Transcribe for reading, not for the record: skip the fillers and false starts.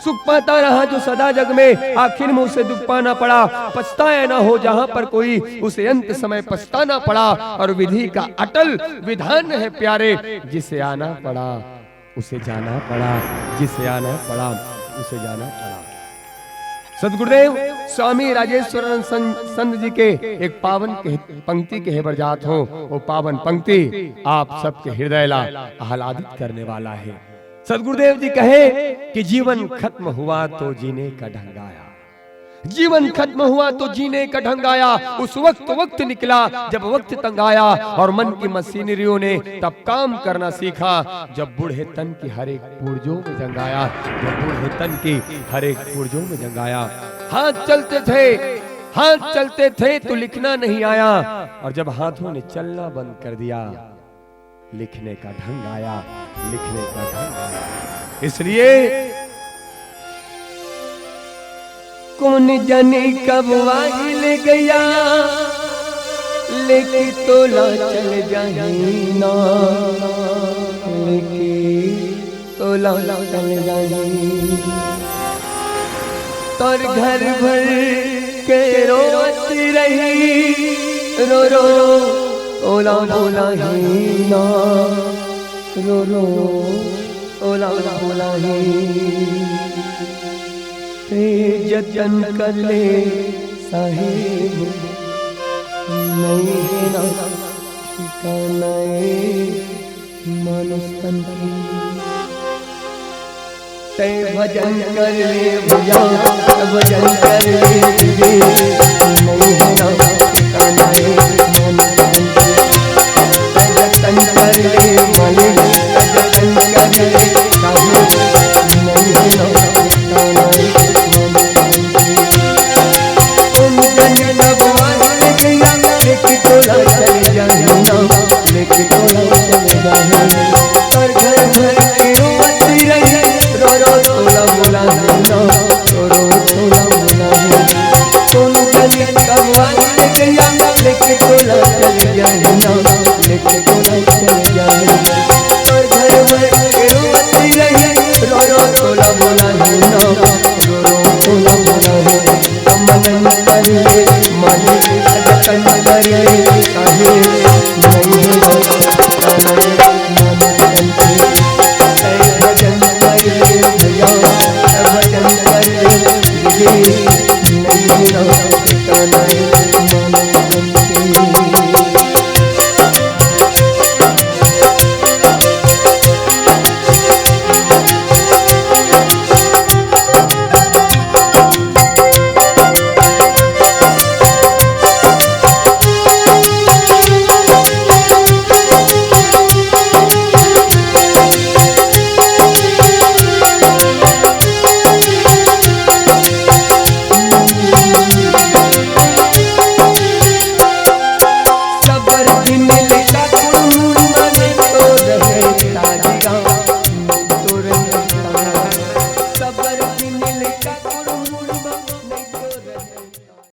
सुख पाता रहा जो सदा जग में, आखिर में उसे दुख पाना पड़ा। पछताए ना हो जहां पर कोई, उसे अंत समय पछताना पड़ा। और विधि का अटल विधान है प्यारे, जिसे आना पड़ा उसे जाना पड़ा, जिसे आना पड़ा उसे जाना पड़ा। सदगुरुदेव स्वामी राजेश्वर संत जी के एक पावन पंक्ति के हेबरजात हो। वो पावन पंक्ति आप सबके हृदय ला आह्लादित करने वाला है। सदगुरुदेव जी कहे कि जीवन खत्म हुआ तो जीने का ढंग आया, जीवन खत्म हुआ तो जीने का ढंग आया। उस वक्त निकला जब वक्त तंग आया, और मन की मशीनरियों ने तब काम करना सीखा, जब बूढ़े तन की हर एक पुर्जों में जंग आया, जब बूढ़े तन की हर एक पुर्जों में जंग आया। हाथ चलते थे तो लिखना नहीं आया, और जब हाथों ने चलना बंद कर दिया, लिखने का ढंग आया, लिखने का ढंग आया। इसलिए कौन जाने कब वाही ले गया, लेके तोला चल जाही ना, लेके तोला चल जाही। तोर घर भर के रोती रही, रो रो ओला बोला ही ना, रो रो ओला बोला ही। जतन कर ले साहिब, नहीं है ना ठिकाना मानुष तन की। ते भजन कर ले भैया, भजन कर ले तुझे, नहीं है ना ठिकाना मानुष तन की। जतन कर ले मालिक, जतन कर ले साहिब, नहीं है ना ठिकाना। लेके तोला चले जाही ना, लेके तोला चले जाही।